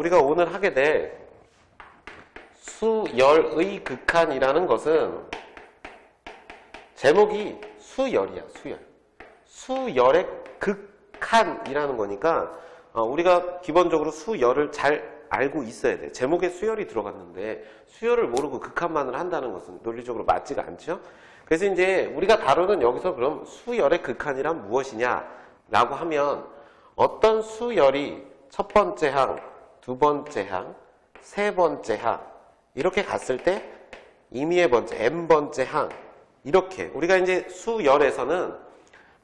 우리가 오늘 하게 될 수열의 극한이라는 것은 제목이 수열이야, 수열. 수열의 극한이라는 거니까 우리가 기본적으로 수열을 잘 알고 있어야 돼. 제목에 수열이 들어갔는데 수열을 모르고 극한만을 한다는 것은 논리적으로 맞지가 않죠. 그래서 이제 우리가 다루는 여기서 그럼 수열의 극한이란 무엇이냐 라고 하면 어떤 수열이 첫 번째 항, 두 번째 항, 세 번째 항 이렇게 갔을 때 임의의 번째, n번째 항 이렇게 우리가 이제 수열에서는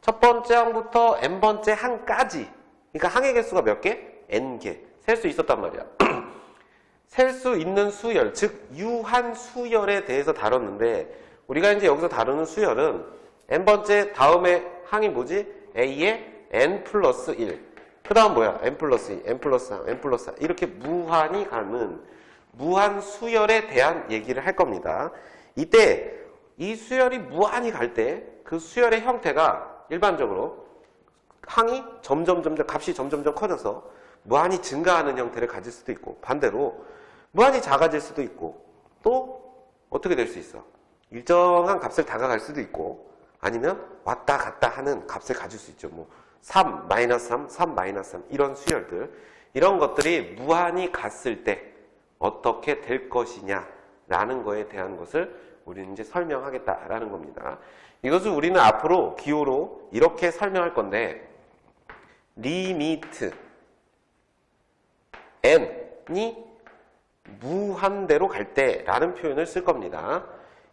첫 번째 항부터 n번째 항까지 그러니까 항의 개수가 몇 개? n개 셀 수 있었단 말이야. 셀 수 있는 수열, 즉 유한 수열에 대해서 다뤘는데 우리가 이제 여기서 다루는 수열은 n번째 다음에 항이 뭐지? a의 n 플러스 1. 그 다음 뭐야? n 플러스 2, n 플러스 3, n 플러스 4 이렇게 무한히 가는 무한 수열에 대한 얘기를 할 겁니다. 이때 이 수열이 무한히 갈 때 그 수열의 형태가 일반적으로 항이 값이 점점점 커져서 무한히 증가하는 형태를 가질 수도 있고 반대로 무한히 작아질 수도 있고 또 어떻게 될 수 있어? 일정한 값을 다가갈 수도 있고 아니면 왔다 갔다 하는 값을 가질 수 있죠. 뭐 3, 마이너스 3, 3, 마이너스 3 이런 수열들 이런 것들이 무한히 갔을 때 어떻게 될 것이냐라는 거에 대한 것을 우리는 이제 설명하겠다라는 겁니다. 이것을 우리는 앞으로 기호로 이렇게 설명할 건데 리미트 n이 무한대로 갈 때라는 표현을 쓸 겁니다.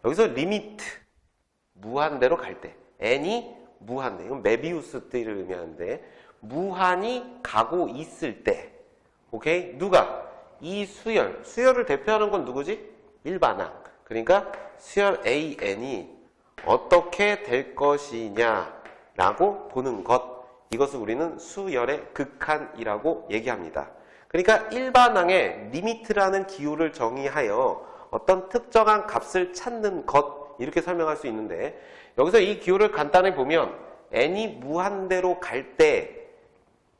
여기서 리미트 무한대로 갈 때 n이 무한대 이건 메비우스 띠를 의미하는데 무한히 가고 있을 때 오케이? 누가? 이 수열을 대표하는 건 누구지? 일반항. 그러니까 수열 AN이 어떻게 될 것이냐라고 보는 것. 이것을 우리는 수열의 극한이라고 얘기합니다. 그러니까 일반항의 리미트라는 기호를 정의하여 어떤 특정한 값을 찾는 것 이렇게 설명할 수 있는데 여기서 이 기호를 간단히 보면 n이 무한대로 갈 때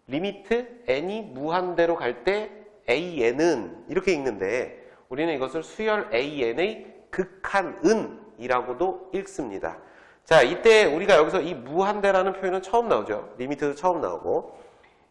리미트 n이 무한대로 갈 때 an은 이렇게 읽는데 우리는 이것을 수열 an의 극한은이라고도 읽습니다. 자, 이때 우리가 여기서 이 무한대라는 표현은 처음 나오죠. 리미트도 처음 나오고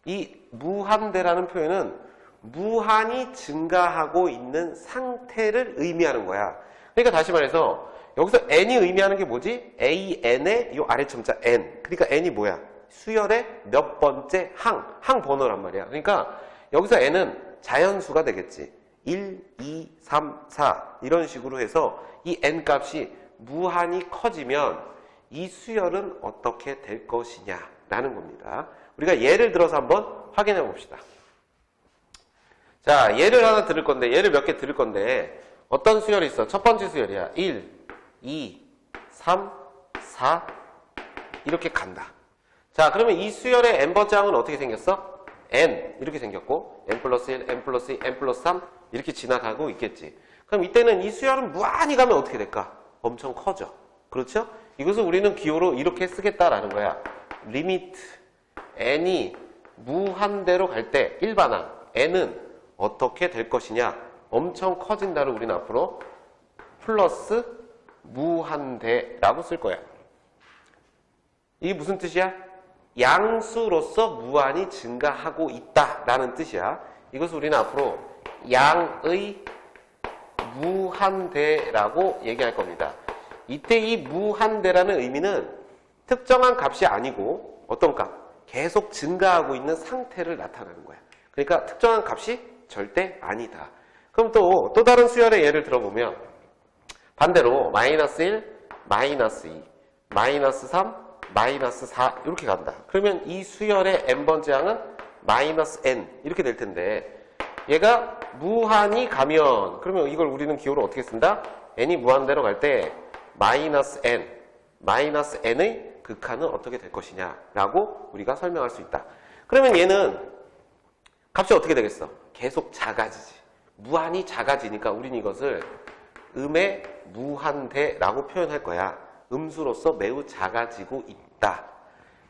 이 무한대라는 표현은 무한히 증가하고 있는 상태를 의미하는 거야. 그러니까 다시 말해서 여기서 n이 의미하는 게 뭐지? an의 요 아래 첨자 n. 그러니까 n이 뭐야? 수열의 몇 번째 항 번호란 말이야. 그러니까 여기서 n은 자연수가 되겠지. 1, 2, 3, 4 이런 식으로 해서 이 n 값이 무한히 커지면 이 수열은 어떻게 될 것이냐라는 겁니다. 우리가 예를 들어서 한번 확인해 봅시다. 자, 예를 하나 들을 건데 예를 몇 개 들을 건데 어떤 수열이 있어? 첫 번째 수열이야. 1, 2, 3, 4 이렇게 간다. 자, 그러면 이 수열의 n번째 항은 어떻게 생겼어? n 이렇게 생겼고 n 플러스 1, n 플러스 2, n 플러스 3 이렇게 지나가고 있겠지. 그럼 이때는 이 수열은 무한히 가면 어떻게 될까? 엄청 커져. 그렇죠? 이것을 우리는 기호로 이렇게 쓰겠다라는 거야. 리미트 n이 무한대로 갈 때 일반항 n은 어떻게 될 것이냐? 엄청 커진다를 우리는 앞으로 플러스 무한대라고 쓸 거야. 이게 무슨 뜻이야? 양수로서 무한히 증가하고 있다라는 뜻이야. 이것을 우리는 앞으로 양의 무한대라고 얘기할 겁니다. 이때 이 무한대라는 의미는 특정한 값이 아니고 어떤 값? 계속 증가하고 있는 상태를 나타내는 거야. 그러니까 특정한 값이 절대 아니다. 그럼 또 다른 수열의 예를 들어보면 반대로 마이너스 1, 마이너스 2, 마이너스 3, 마이너스 4 이렇게 간다. 그러면 이 수열의 n번째 항은 마이너스 n 이렇게 될 텐데 얘가 무한히 가면 그러면 이걸 우리는 기호로 어떻게 쓴다? n이 무한대로 갈 때 마이너스 n의 극한은 어떻게 될 것이냐라고 우리가 설명할 수 있다. 그러면 얘는 값이 어떻게 되겠어? 계속 작아지지. 무한히 작아지니까 우리는 이것을 음의 무한대라고 표현할 거야. 음수로서 매우 작아지고 있다.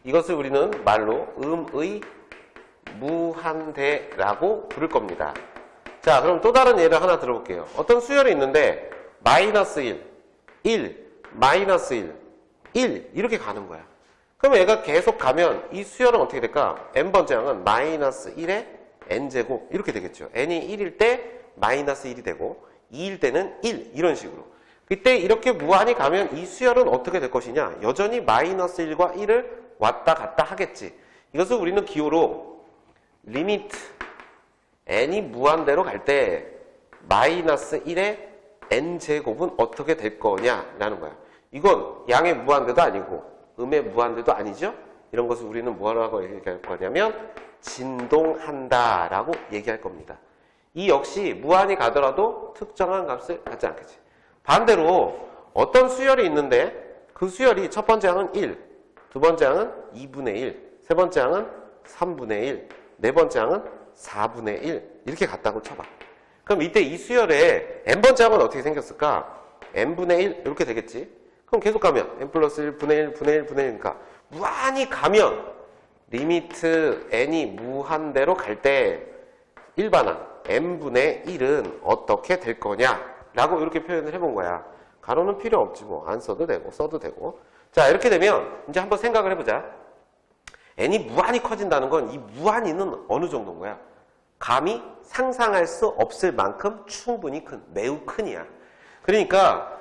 이것을 우리는 말로 음의 무한대라고 부를 겁니다. 자, 그럼 또 다른 예를 하나 들어볼게요. 어떤 수열이 있는데 마이너스 1, 1, 마이너스 1, 1 이렇게 가는 거야. 그럼 얘가 계속 가면 이 수열은 어떻게 될까? n번째 항은 마이너스 1의 n제곱 이렇게 되겠죠. n이 1일 때 마이너스 1이 되고 2일 때는 1 이런 식으로. 그때 이렇게 무한히 가면 이 수열은 어떻게 될 것이냐? 여전히 마이너스 1과 1을 왔다 갔다 하겠지. 이것을 우리는 기호로 리미트 n이 무한대로 갈 때 마이너스 1의 n제곱은 어떻게 될 거냐라는 거야. 이건 양의 무한대도 아니고 음의 무한대도 아니죠. 이런 것을 우리는 뭐라고 얘기할 거냐면 진동한다라고 얘기할 겁니다. 이 역시 무한히 가더라도 특정한 값을 갖지 않겠지. 반대로 어떤 수열이 있는데 그 수열이 첫 번째 항은 1, 두 번째 항은 2분의 1, 세 번째 항은 3분의 1, 네 번째 항은 4분의 1 이렇게 갔다고 쳐봐. 그럼 이때 이 수열의 n번째 항은 어떻게 생겼을까? n분의 1 이렇게 되겠지. 그럼 계속 가면 n 플러스 1, 분의 1, 분의 1, 분의 1이니까 무한히 가면 리미트 n이 무한대로 갈 때 일반항 n분의 1은 어떻게 될 거냐 라고 이렇게 표현을 해본 거야. 가로는 필요 없지 뭐. 안 써도 되고 써도 되고. 자, 이렇게 되면 이제 한번 생각을 해보자. n이 무한히 커진다는 건 이 무한히는 어느 정도인 거야? 감히 상상할 수 없을 만큼 충분히 큰, 매우 큰이야. 그러니까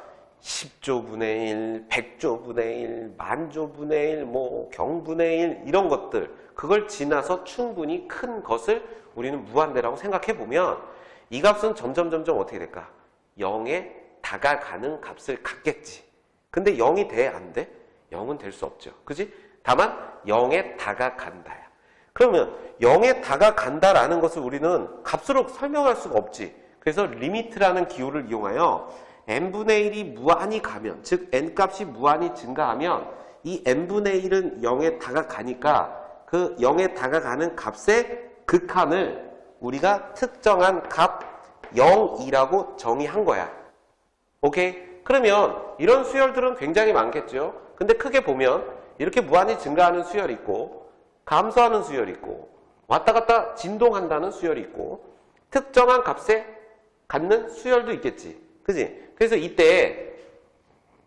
10조분의 1, 100조분의 1, 만조분의 1, 뭐 경분의 1 이런 것들 그걸 지나서 충분히 큰 것을 우리는 무한대라고 생각해보면 이 값은 점점 어떻게 될까? 0에 다가가는 값을 갖겠지. 근데 0이 돼? 안 돼? 0은 될 수 없죠. 그지? 다만 0에 다가간다야. 그러면 0에 다가간다라는 것을 우리는 값으로 설명할 수가 없지. 그래서 리미트라는 기호를 이용하여 n분의 1이 무한히 가면, 즉 n값이 무한히 증가하면 이 n분의 1은 0에 다가가니까 그 0에 다가가는 값의 극한을 우리가 특정한 값 0이라고 정의한 거야. 오케이? 그러면 이런 수열들은 굉장히 많겠죠. 근데 크게 보면 이렇게 무한히 증가하는 수열이 있고 감소하는 수열이 있고 왔다 갔다 진동한다는 수열이 있고 특정한 값에 갖는 수열도 있겠지. 그지? 그래서 이때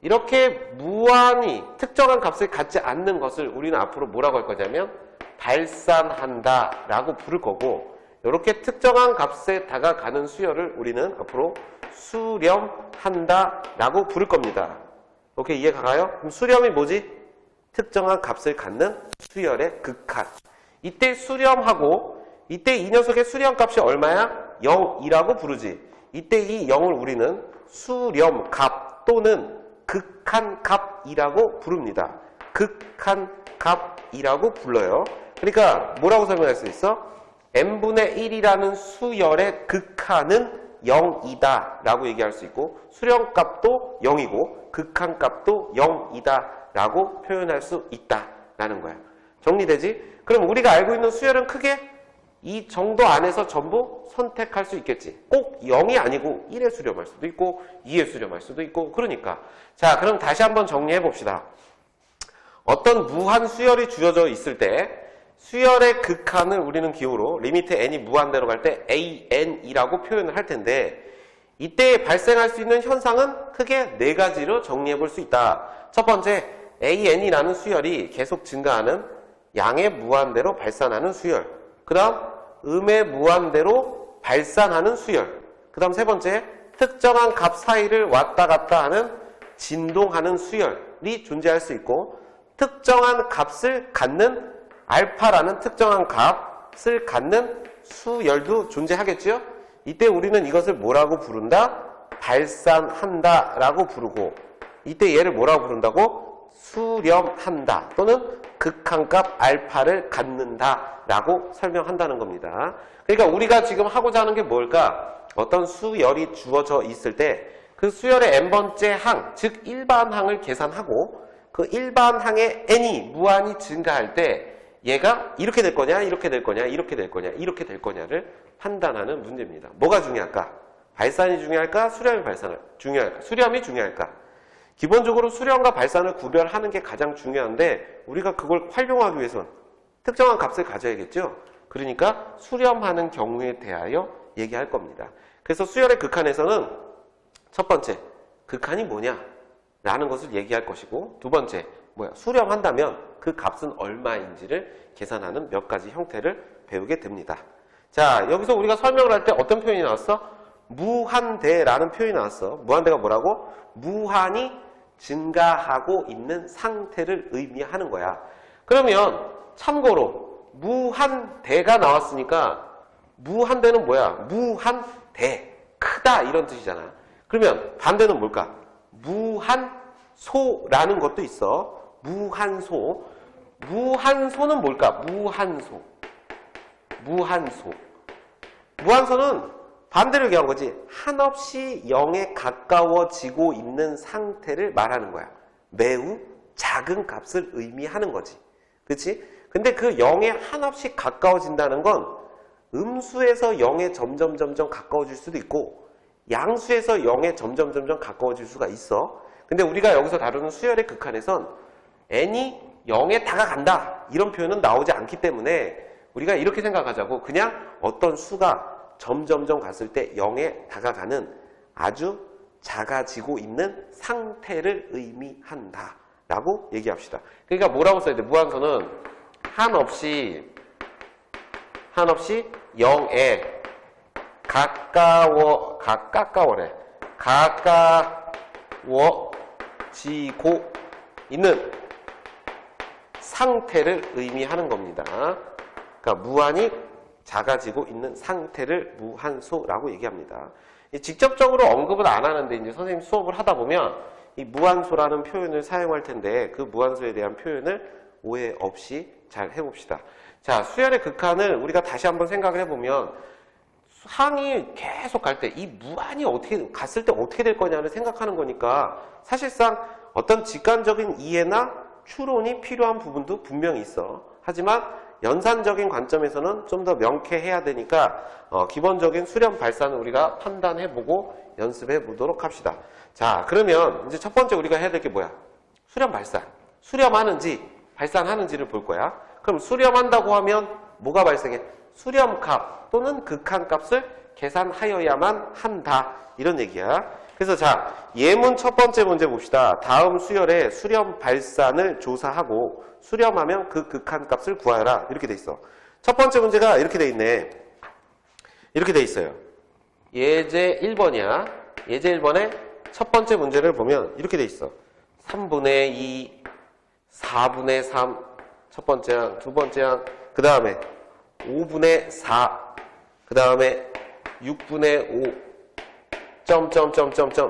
이렇게 무한히 특정한 값을 갖지 않는 것을 우리는 앞으로 뭐라고 할 거냐면 발산한다 라고 부를 거고 이렇게 특정한 값에 다가가는 수열을 우리는 앞으로 수렴한다 라고 부를 겁니다. 오케이, 이해가 가요? 그럼 수렴이 뭐지? 특정한 값을 갖는 수열의 극한. 이때 수렴하고 이때 이 녀석의 수렴값이 얼마야? 0이라고 부르지. 이때 이 0을 우리는 수렴값 또는 극한값이라고 부릅니다. 극한값이라고 불러요. 그러니까 뭐라고 설명할 수 있어? n분의 1이라는 수열의 극한은 0이다 라고 얘기할 수 있고 수렴값도 0이고 극한값도 0이다 라고 표현할 수 있다 라는 거야. 정리되지? 그럼 우리가 알고 있는 수열은 크게 이 정도 안에서 전부 선택할 수 있겠지. 꼭 0이 아니고 1에 수렴할 수도 있고 2에 수렴할 수도 있고 그러니까. 자, 그럼 다시 한번 정리해 봅시다. 어떤 무한 수열이 주어져 있을 때 수열의 극한을 우리는 기호로 리미트 n이 무한대로 갈 때 an이라고 표현을 할 텐데 이때 발생할 수 있는 현상은 크게 네 가지로 정리해 볼 수 있다. 첫 번째, an이라는 수열이 계속 증가하는 양의 무한대로 발산하는 수열. 그 다음 음의 무한대로 발산하는 수열. 그 다음 세 번째, 특정한 값 사이를 왔다 갔다 하는 진동하는 수열이 존재할 수 있고 특정한 값을 갖는 알파라는 특정한 값을 갖는 수열도 존재하겠죠? 이때 우리는 이것을 뭐라고 부른다? 발산한다 라고 부르고 이때 얘를 뭐라고 부른다고? 수렴한다 또는 극한값 알파를 갖는다 라고 설명한다는 겁니다. 그러니까 우리가 지금 하고자 하는 게 뭘까? 어떤 수열이 주어져 있을 때 그 수열의 n번째 항, 즉 일반항을 계산하고 그 일반항의 n이 무한히 증가할 때 얘가 이렇게 될 거냐, 이렇게 될 거냐, 이렇게 될 거냐, 이렇게 될 거냐를 판단하는 문제입니다. 뭐가 중요할까? 발산이 중요할까? 수렴이 중요할까? 수렴이 중요할까? 기본적으로 수렴과 발산을 구별하는 게 가장 중요한데 우리가 그걸 활용하기 위해서는 특정한 값을 가져야겠죠? 그러니까 수렴하는 경우에 대하여 얘기할 겁니다. 그래서 수열의 극한에서는 첫 번째, 극한이 뭐냐? 라는 것을 얘기할 것이고, 두 번째, 수렴한다면 그 값은 얼마인지를 계산하는 몇 가지 형태를 배우게 됩니다. 자, 여기서 우리가 설명을 할 때 어떤 표현이 나왔어? 무한대라는 표현이 나왔어. 무한대가 뭐라고? 무한히 증가하고 있는 상태를 의미하는 거야. 그러면 참고로 무한대가 나왔으니까 무한대는 뭐야? 무한대, 크다 이런 뜻이잖아. 그러면 반대는 뭘까? 무한소라는 것도 있어. 무한소. 무한소는 뭘까? 무한소. 무한소는 반대로 얘기한 거지. 한없이 0에 가까워지고 있는 상태를 말하는 거야. 매우 작은 값을 의미하는 거지. 그렇지? 근데 그 0에 한없이 가까워진다는 건 음수에서 0에 점점 가까워질 수도 있고 양수에서 0에 점점 가까워질 수가 있어. 근데 우리가 여기서 다루는 수열의 극한에선 n이 0에 다가간다 이런 표현은 나오지 않기 때문에 우리가 이렇게 생각하자고. 그냥 어떤 수가 점점 갔을 때 0에 다가가는 아주 작아지고 있는 상태를 의미한다 라고 얘기합시다. 그러니까 뭐라고 써야 돼? 무한소는 한없이 0에 가까워지고 있는 상태를 의미하는 겁니다. 그러니까 무한히 작아지고 있는 상태를 무한소라고 얘기합니다. 직접적으로 언급은 안 하는데 이제 선생님 수업을 하다 보면 이 무한소라는 표현을 사용할 텐데 그 무한소에 대한 표현을 오해 없이 잘 해봅시다. 자, 수열의 극한을 우리가 다시 한번 생각을 해보면 항이 계속 갈 때 이 무한이 어떻게 갔을 때 어떻게 될 거냐를 생각하는 거니까 사실상 어떤 직관적인 이해나 추론이 필요한 부분도 분명히 있어. 하지만 연산적인 관점에서는 좀 더 명쾌해야 되니까 기본적인 수렴 발산을 우리가 판단해보고 연습해보도록 합시다. 자, 그러면 이제 첫 번째 우리가 해야 될 게 뭐야? 수렴 발산. 수렴하는지 발산하는지를 볼 거야. 그럼 수렴한다고 하면 뭐가 발생해? 수렴값 또는 극한값을 계산하여야만 한다. 이런 얘기야. 그래서 자, 예문 첫 번째 문제 봅시다. 다음 수열의 수렴 발산을 조사하고 수렴하면 그 극한값을 구하여라. 이렇게 돼 있어. 첫 번째 문제가 이렇게 돼 있네. 이렇게 돼 있어요. 예제 1번이야. 예제 1번의 첫 번째 문제를 보면 이렇게 돼 있어. 3분의 2, 4분의 3, 첫 번째 항, 두 번째 항, 그 다음에 5분의 4, 그 다음에 6분의 5,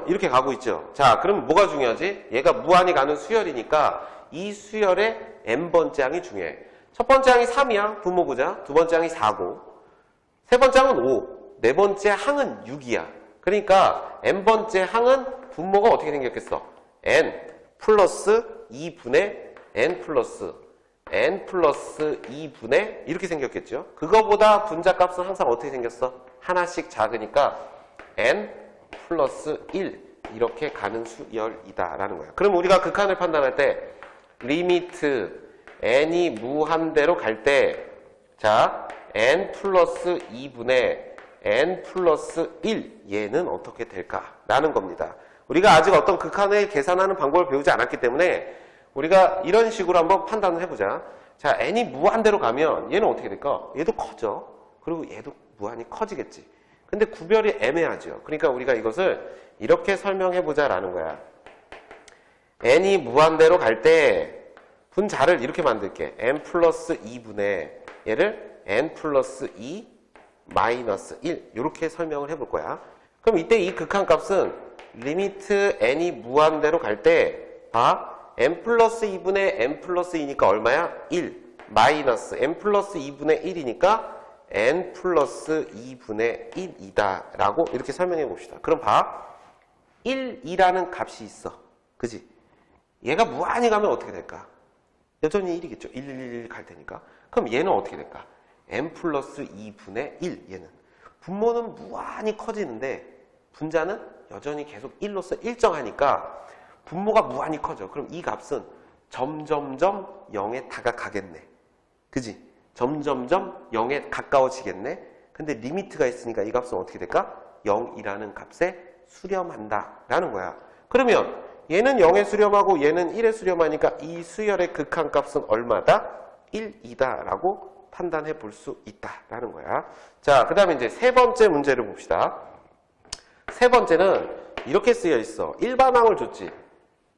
이렇게 가고 있죠. 자, 그럼 뭐가 중요하지? 얘가 무한히 가는 수열이니까 이 수열의 n번째 항이 중요해. 첫 번째 항이 3이야. 분모 보자. 두 번째 항이 4고 세 번째 항은 5, 네 번째 항은 6이야. 그러니까 n번째 항은 분모가 어떻게 생겼겠어? n 플러스 2분의 n 플러스 2분의 이렇게 생겼겠죠. 그거보다 분자값은 항상 어떻게 생겼어? 하나씩 작으니까 n 플러스 1 이렇게 가는 수열이다라는 거야. 그럼 우리가 극한을 판단할 때 리미트 n이 무한대로 갈 때 자, n 플러스 2분의 n 플러스 1 얘는 어떻게 될까라는 겁니다. 우리가 아직 어떤 극한을 계산하는 방법을 배우지 않았기 때문에 우리가 이런 식으로 한번 판단을 해보자. 자, n이 무한대로 가면 얘는 어떻게 될까? 얘도 커져. 그리고 얘도 무한히 커지겠지. 근데 구별이 애매하죠. 그러니까 우리가 이것을 이렇게 설명해보자라는 거야. n이 무한대로 갈 때 분자를 이렇게 만들게. n 플러스 2분의 얘를 n 플러스 2 마이너스 1 이렇게 설명을 해볼 거야. 그럼 이때 이 극한값은 리미트 n이 무한대로 갈 때 n 플러스 2분의 n 플러스 2니까 얼마야? 1 마이너스 n 플러스 2분의 1이니까 n 플러스 2분의 1이다 라고 이렇게 설명해 봅시다. 그럼 1이라는 값이 있어. 그지? 얘가 무한히 가면 어떻게 될까? 여전히 1이겠죠. 1 갈 테니까. 그럼 얘는 어떻게 될까? n 플러스 2분의 1 얘는. 분모는 무한히 커지는데 분자는 여전히 계속 1로서 일정하니까 분모가 무한히 커져. 그럼 이 값은 점점점 0에 다가가겠네. 그지? 점점점 0에 가까워지겠네. 근데 리미트가 있으니까 이 값은 어떻게 될까? 0이라는 값에 수렴한다 라는 거야. 그러면 얘는 0에 수렴하고 얘는 1에 수렴하니까 이 수열의 극한값은 얼마다? 1이다 라고 판단해 볼 수 있다 라는 거야. 자, 그 다음에 이제 세 번째 문제를 봅시다. 세 번째는 이렇게 쓰여 있어. 일반항을 줬지.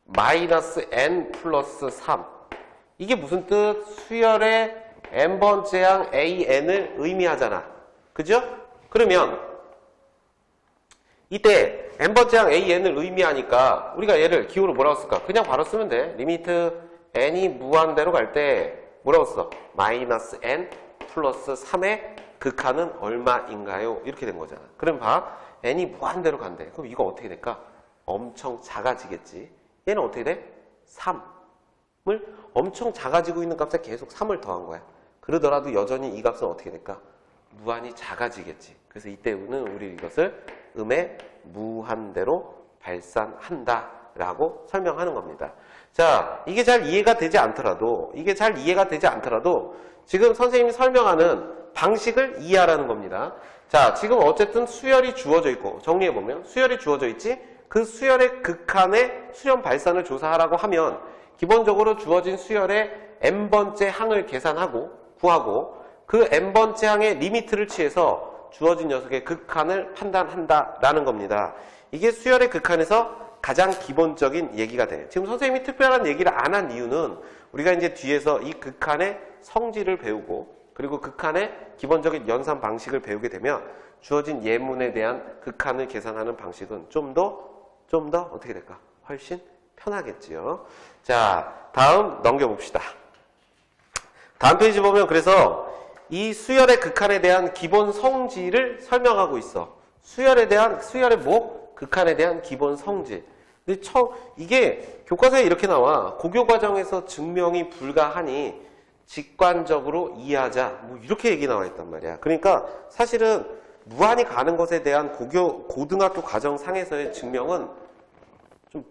마이너스 n 플러스 3. 이게 무슨 뜻? 수열의 n번째 항 an을 의미하잖아. 그죠? 그러면 이때 n번째 항 an을 의미하니까 우리가 얘를 기호로 뭐라고 쓸까? 그냥 바로 쓰면 돼. 리미트 n이 무한대로 갈 때 뭐라고 써? 마이너스 n 플러스 3의 극한은 얼마인가요? 이렇게 된 거잖아. 그럼 봐. n이 무한대로 간대. 그럼 이거 어떻게 될까? 엄청 작아지겠지. 얘는 어떻게 돼? 3을 엄청 작아지고 있는 값에 계속 3을 더한 거야. 그러더라도 여전히 이 값은 어떻게 될까? 무한히 작아지겠지. 그래서 이때는 우리 이것을 음의 무한대로 발산한다 라고 설명하는 겁니다. 자, 이게 잘 이해가 되지 않더라도 지금 선생님이 설명하는 방식을 이해하라는 겁니다. 자, 지금 어쨌든 수열이 주어져 있고 정리해보면 수열이 주어져 있지? 그 수열의 극한의 수렴 발산을 조사하라고 하면 기본적으로 주어진 수열의 n번째 항을 계산하고 구하고 그 n번째 항의 리미트를 취해서 주어진 녀석의 극한을 판단한다라는 겁니다. 이게 수열의 극한에서 가장 기본적인 얘기가 돼. 지금 선생님이 특별한 얘기를 안 한 이유는 우리가 이제 뒤에서 이 극한의 성질을 배우고 그리고 극한의 기본적인 연산 방식을 배우게 되면 주어진 예문에 대한 극한을 계산하는 방식은 좀 더 어떻게 될까? 훨씬 편하겠지요. 자, 다음 넘겨봅시다. 다음 페이지 보면 그래서 이 수열의 극한에 대한 기본 성질을 설명하고 있어. 수열의 뭐? 극한에 대한 기본 성질. 근데 이게 교과서에 이렇게 나와. 고교 과정에서 증명이 불가하니 직관적으로 이해하자. 뭐 이렇게 얘기 나와 있단 말이야. 그러니까 사실은 무한히 가는 것에 대한 고등학교 과정상에서의 증명은 좀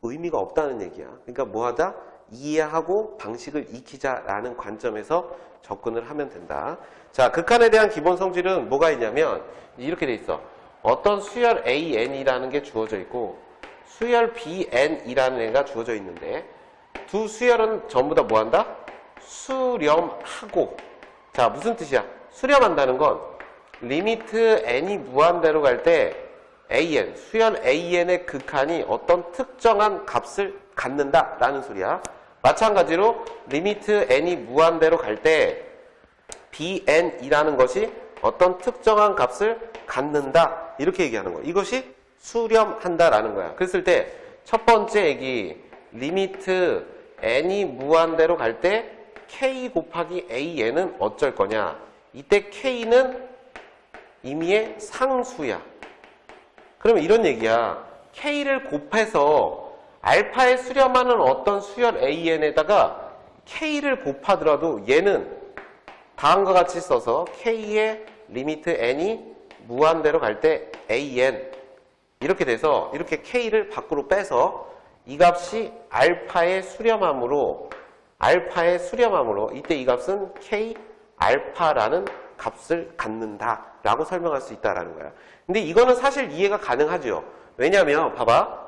의미가 없다는 얘기야. 그러니까 뭐하다? 이해하고 방식을 익히자라는 관점에서 접근을 하면 된다. 자, 극한에 대한 기본 성질은 뭐가 있냐면 이렇게 돼 있어. 어떤 수열 AN이라는 게 주어져 있고 수열 BN이라는 애가 주어져 있는데 두 수열은 전부 다 뭐한다? 수렴하고. 자, 무슨 뜻이야? 수렴한다는 건 리미트 n이 무한대로 갈 때 AN, 수열 AN의 극한이 어떤 특정한 값을 갖는다라는 소리야. 마찬가지로 리미트 n이 무한대로 갈 때 bn이라는 것이 어떤 특정한 값을 갖는다 이렇게 얘기하는 거야. 이것이 수렴한다라는 거야. 그랬을 때 첫 번째 얘기 리미트 n이 무한대로 갈 때 k 곱하기 an은 어쩔 거냐. 이때 k는 임의의 상수야. 그러면 이런 얘기야. k를 곱해서 알파에 수렴하는 어떤 수열 an에다가 k를 곱하더라도 얘는 다음과 같이 써서 k의 리미트 n이 무한대로 갈 때 an 이렇게 돼서 이렇게 k를 밖으로 빼서 이 값이 알파에 수렴함으로 이때 이 값은 k 알파라는 값을 갖는다라고 설명할 수 있다라는 거야. 근데 이거는 사실 이해가 가능하죠. 왜냐하면 봐봐.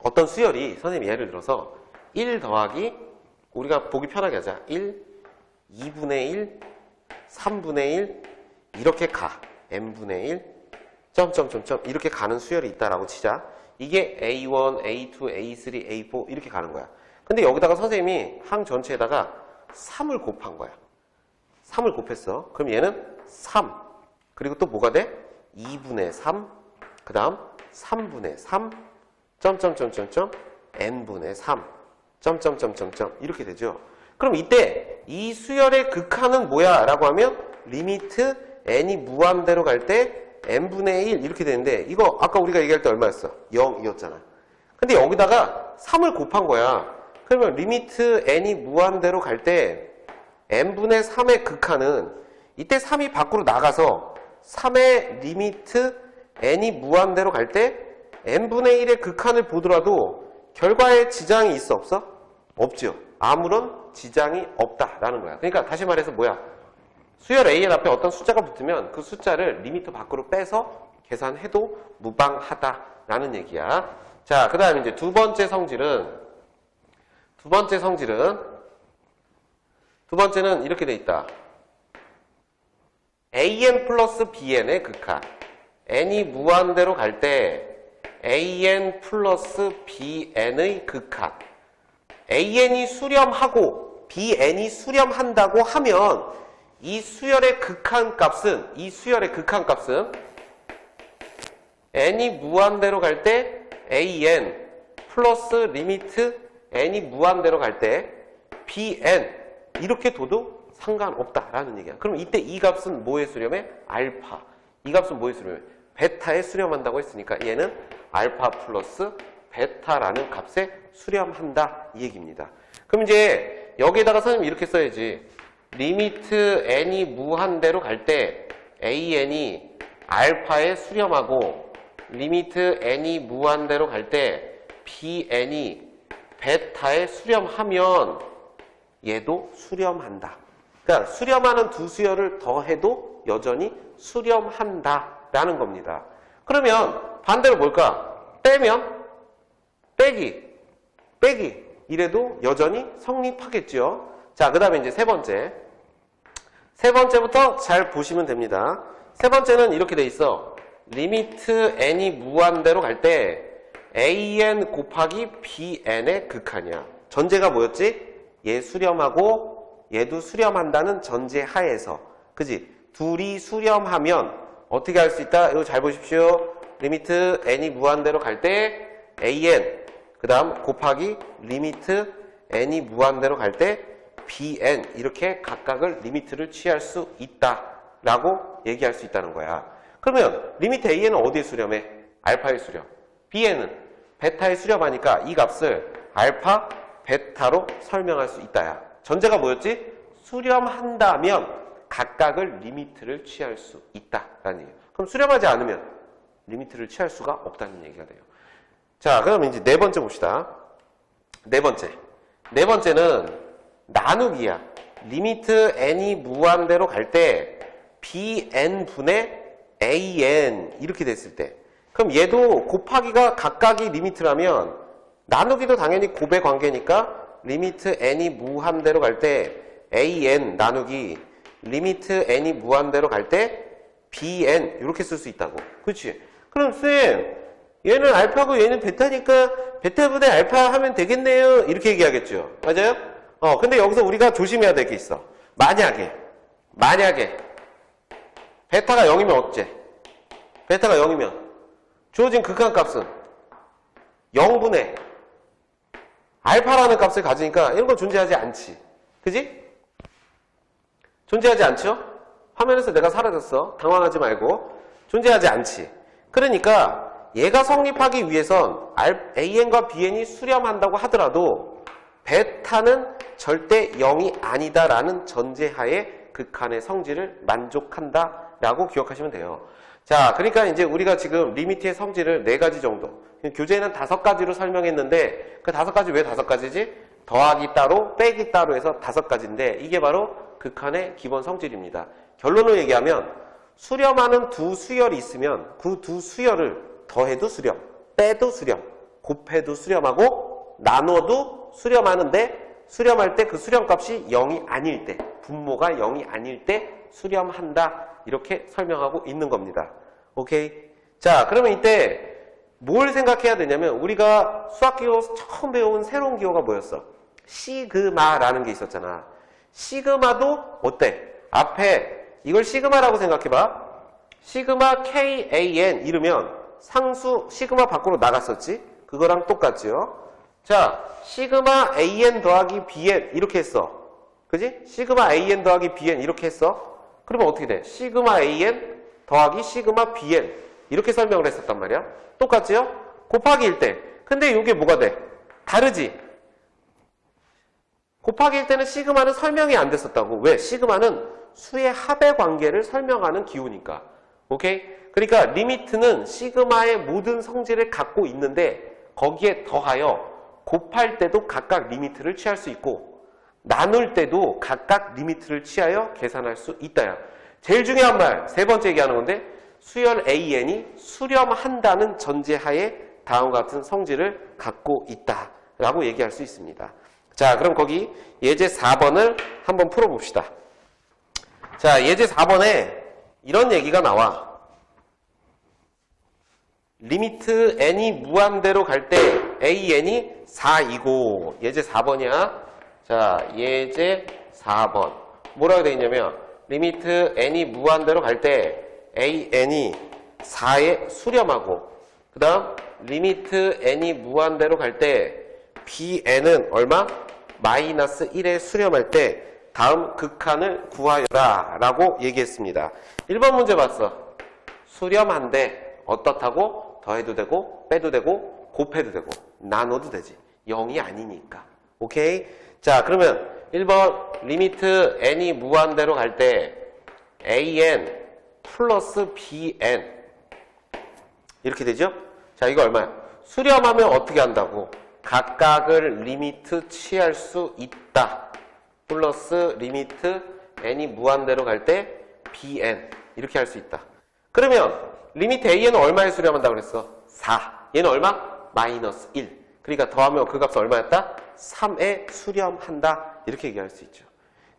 어떤 수열이 선생님 예를 들어서 1 더하기 우리가 보기 편하게 하자. 1, 2분의 1, 3분의 1 이렇게 가. n분의 1 점점점점 이렇게 가는 수열이 있다라고 치자. 이게 A1, A2, A3, A4 이렇게 가는 거야. 근데 여기다가 선생님이 항 전체에다가 3을 곱한 거야. 3을 곱했어. 그럼 얘는 3. 그리고 또 뭐가 돼? 2분의 3. 그 다음 3분의 3. 점점점점점 n분의 3. 점점점점점 이렇게 되죠. 그럼 이때 이 수열의 극한은 뭐야? 라고 하면 리미트 n이 무한대로 갈 때 n분의 1 이렇게 되는데 이거 아까 우리가 얘기할 때 얼마였어? 0이었잖아. 근데 여기다가 3을 곱한 거야. 그러면 리미트 n이 무한대로 갈 때 n분의 3의 극한은 이때 3이 밖으로 나가서 3의 리미트 n이 무한대로 갈 때 n분의 1의 극한을 보더라도 결과에 지장이 있어 없어? 없죠. 아무런 지장이 없다라는 거야. 그러니까 다시 말해서 뭐야? 수열 AN 앞에 어떤 숫자가 붙으면 그 숫자를 리미트 밖으로 빼서 계산해도 무방하다라는 얘기야. 자, 그 다음에 이제 두 번째는 이렇게 돼 있다. AN 플러스 BN의 극한. n이 무한대로 갈 때 AN 플러스 BN의 극한. AN이 수렴하고 BN이 수렴한다고 하면 이 수열의 극한값은 n이 무한대로 갈 때 AN 플러스 리미트 n이 무한대로 갈 때 BN 이렇게 둬도 상관없다라는 얘기야. 그럼 이때 이 값은 뭐에 수렴해? 알파. 이 값은 뭐에 수렴해? 베타에 수렴한다고 했으니까 얘는 알파 플러스 베타라는 값에 수렴한다 이 얘기입니다. 그럼 이제 여기에다가 선생님이 이렇게 써야지. 리미트 n이 무한대로 갈 때 AN이 알파에 수렴하고 리미트 n이 무한대로 갈 때 BN이 베타에 수렴하면 얘도 수렴한다. 그러니까 수렴하는 두 수열을 더해도 여전히 수렴한다라는 겁니다. 그러면 반대로 뭘까? 빼면 빼기 이래도 여전히 성립하겠죠. 자, 그 다음에 이제 세 번째부터 잘 보시면 됩니다. 세 번째는 이렇게 돼 있어. 리미트 n이 무한대로 갈 때 an 곱하기 bn의 극한이야. 전제가 뭐였지? 얘 수렴하고 얘도 수렴한다는 전제 하에서, 그지? 둘이 수렴하면 어떻게 할 수 있다? 이거 잘 보십시오. 리미트 n이 무한대로 갈 때 an 그 다음 곱하기 리미트 n이 무한대로 갈 때 bn 이렇게 각각을 리미트를 취할 수 있다라고 얘기할 수 있다는 거야. 그러면 리미트 an은 어디에 수렴해? 알파에 수렴. bn은 베타에 수렴하니까 이 값을 알파, 베타로 설명할 수 있다야. 전제가 뭐였지? 수렴한다면 각각을 리미트를 취할 수 있다라는 얘기예요. 그럼 수렴하지 않으면 리미트를 취할 수가 없다는 얘기가 돼요. 자, 그럼 이제 네 번째 봅시다. 네 번째는 나누기야. 리미트 n이 무한대로 갈 때 bn분의 an 이렇게 됐을 때, 그럼 얘도 곱하기가 각각이 리미트라면 나누기도 당연히 곱의 관계니까 리미트 n이 무한대로 갈 때 an 나누기 리미트 n이 무한대로 갈 때 bn 이렇게 쓸 수 있다고. 그렇지? 그럼 쌤, 얘는 알파고 얘는 베타니까 베타분의 알파 하면 되겠네요 이렇게 얘기하겠죠. 맞아요? 근데 여기서 우리가 조심해야 될 게 있어. 만약에 베타가 0이면 어째? 베타가 0이면 주어진 극한값은 0분의 알파라는 값을 가지니까 이런 건 존재하지 않지. 그지? 존재하지 않죠? 화면에서 내가 사라졌어. 당황하지 말고. 존재하지 않지. 그러니까 얘가 성립하기 위해선 AN과 BN이 수렴한다고 하더라도 베타는 절대 0이 아니다라는 전제하에 극한의 성질을 만족한다라고 기억하시면 돼요. 자, 그러니까 이제 우리가 지금 리미트의 성질을 4가지 정도, 교재에는 5가지로 설명했는데 그 5가지 왜 5가지지? 더하기 따로, 빼기 따로 해서 5가지인데 이게 바로 극한의 기본 성질입니다. 결론을 얘기하면 수렴하는 두 수열이 있으면 그 두 수열을 더해도 수렴, 빼도 수렴, 곱해도 수렴하고 나눠도 수렴하는데 수렴할 때 그 수렴값이 0이 아닐 때, 분모가 0이 아닐 때 수렴한다 이렇게 설명하고 있는 겁니다. 오케이? 자, 그러면 이때 뭘 생각해야 되냐면 우리가 수학기호 처음 배운 새로운 기호가 뭐였어? 시그마라는 게 있었잖아. 시그마도 어때? 앞에 이걸 시그마라고 생각해봐. 시그마 KAN 이르면 상수 시그마 밖으로 나갔었지? 그거랑 똑같죠? 자, 시그마 AN 더하기 BN 이렇게 했어. 그지? 시그마 AN 더하기 BN 이렇게 했어. 그러면 어떻게 돼? 시그마 AN 더하기 시그마 BN 이렇게 설명을 했었단 말이야. 똑같지요? 곱하기일 때. 근데 이게 뭐가 돼? 다르지? 곱하기일 때는 시그마는 설명이 안 됐었다고. 왜? 시그마는 수의 합의 관계를 설명하는 기호니까. 오케이? 그러니까 리미트는 시그마의 모든 성질을 갖고 있는데 거기에 더하여 곱할 때도 각각 리미트를 취할 수 있고 나눌 때도 각각 리미트를 취하여 계산할 수 있다야. 제일 중요한 말, 세 번째 얘기하는 건데 수열 AN이 수렴한다는 전제하에 다음과 같은 성질을 갖고 있다라고 얘기할 수 있습니다. 자, 그럼 거기 예제 4번을 한번 풀어봅시다. 자, 예제 4번에 이런 얘기가 나와. 리미트 n이 무한대로 갈 때 an이 4이고 예제 4번이야. 자, 예제 4번. 뭐라고 되어 있냐면 리미트 n이 무한대로 갈 때 an이 4에 수렴하고 그 다음 리미트 n이 무한대로 갈 때 bn은 얼마? 마이너스 1에 수렴할 때 다음 극한을 구하여라 라고 얘기했습니다. 1번 문제 봤어. 수렴한데 어떻다고? 더해도 되고 빼도 되고 곱해도 되고 나눠도 되지. 0이 아니니까. 오케이? 자, 그러면 1번 리미트 n이 무한대로 갈 때 an 플러스 bn 이렇게 되죠? 자, 이거 얼마야? 수렴하면 어떻게 한다고? 각각을 리미트 취할 수 있다. 플러스 리미트 n이 무한대로 갈 때 bn 이렇게 할 수 있다. 그러면 리미트 a는 얼마에 수렴한다고 그랬어? 4. 얘는 얼마? 마이너스 1. 그러니까 더하면 그 값은 얼마였다? 3에 수렴한다. 이렇게 얘기할 수 있죠.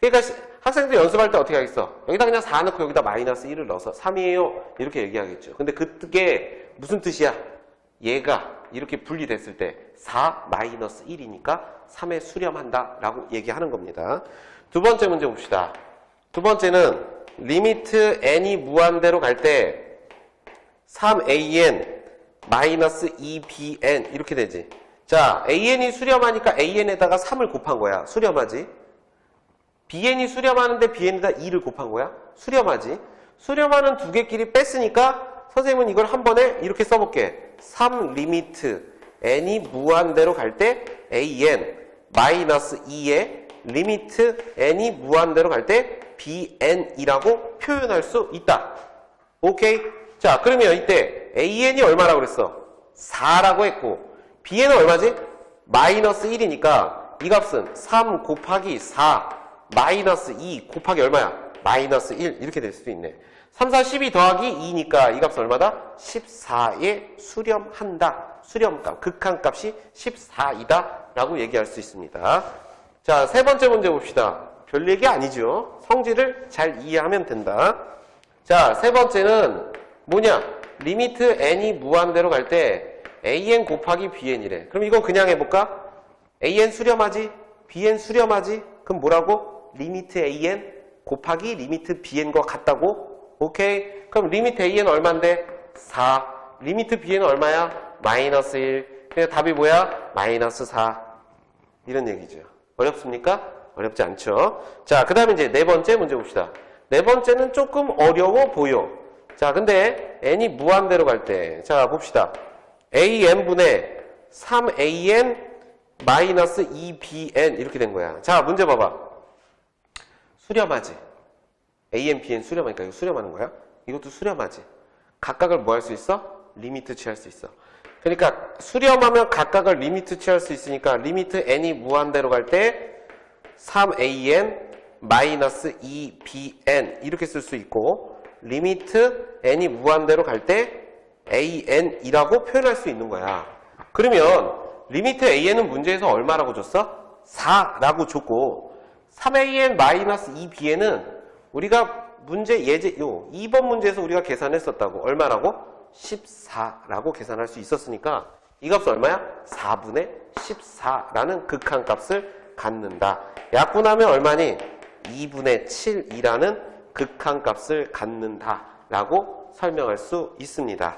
그러니까 학생들 연습할 때 어떻게 하겠어? 여기다 그냥 4 넣고 여기다 마이너스 1을 넣어서 3이에요. 이렇게 얘기하겠죠. 근데 그게 무슨 뜻이야? 얘가 이렇게 분리됐을 때 4 마이너스 1이니까 3에 수렴한다 라고 얘기하는 겁니다. 두 번째 문제 봅시다. 두 번째는 리미트 n이 무한대로 갈 때 3an 마이너스 2bn 이렇게 되지. 자, an이 수렴하니까 an에다가 3을 곱한 거야. 수렴하지. bn이 수렴하는데 bn에다 2를 곱한 거야. 수렴하지. 수렴하는 두 개끼리 뺐으니까 선생님은 이걸 한 번에 이렇게 써볼게. 3 리미트 n이 무한대로 갈 때 an 마이너스 2에 리미트 n이 무한대로 갈 때 bn이라고 표현할 수 있다. 오케이? 자, 그러면 이때 an이 얼마라고 그랬어? 4라고 했고 bn은 얼마지? 마이너스 1이니까 이 값은 3 곱하기 4 마이너스 2 곱하기 얼마야? 마이너스 1 이렇게 될 수도 있네. 3, 4, 12 더하기 2니까 이 값은 얼마다? 14에 수렴한다. 수렴값, 극한값이 14이다 라고 얘기할 수 있습니다. 자, 세 번째 문제 봅시다. 별 얘기 아니죠. 성질을 잘 이해하면 된다. 자, 세 번째는 뭐냐? 리미트 n이 무한대로 갈 때 an 곱하기 bn이래. 그럼 이거 그냥 해볼까? an 수렴하지? bn 수렴하지? 그럼 뭐라고? 리미트 an 곱하기 리미트 bn과 같다고? 오케이? 그럼 리미트 an은 얼만데? 4. 리미트 bn은 얼마야? 마이너스 1. 그래서 답이 뭐야? 마이너스 4. 이런 얘기죠. 어렵습니까? 어렵지 않죠? 자, 그 다음에 이제 네 번째 문제 봅시다. 네 번째는 조금 어려워 보여. 자, 근데 n이 무한대로 갈 때, 자, 봅시다. an분의 3an 마이너스 2bn 이렇게 된 거야. 자, 문제 봐봐. 수렴하지. an, bn 수렴하니까 이거 수렴하는 거야. 이것도 수렴하지. 각각을 뭐 할 수 있어? 리미트 취할 수 있어. 그러니까 수렴하면 각각을 리미트 취할 수 있으니까 리미트 n이 무한대로 갈 때 3an 마이너스 2bn 이렇게 쓸 수 있고 리미트 n이 무한대로 갈 때 an이라고 표현할 수 있는 거야. 그러면 리미트 an은 문제에서 얼마라고 줬어? 4라고 줬고 3an 마이너스 2bn은 우리가 문제 예제 2번 문제에서 우리가 계산했었다고. 얼마라고? 14라고 계산할 수 있었으니까 이 값은 얼마야? 4분의 14라는 극한값을 갖는다. 약분하면 얼마니? 2분의 7이라는 극한값을 갖는다 라고 설명할 수 있습니다.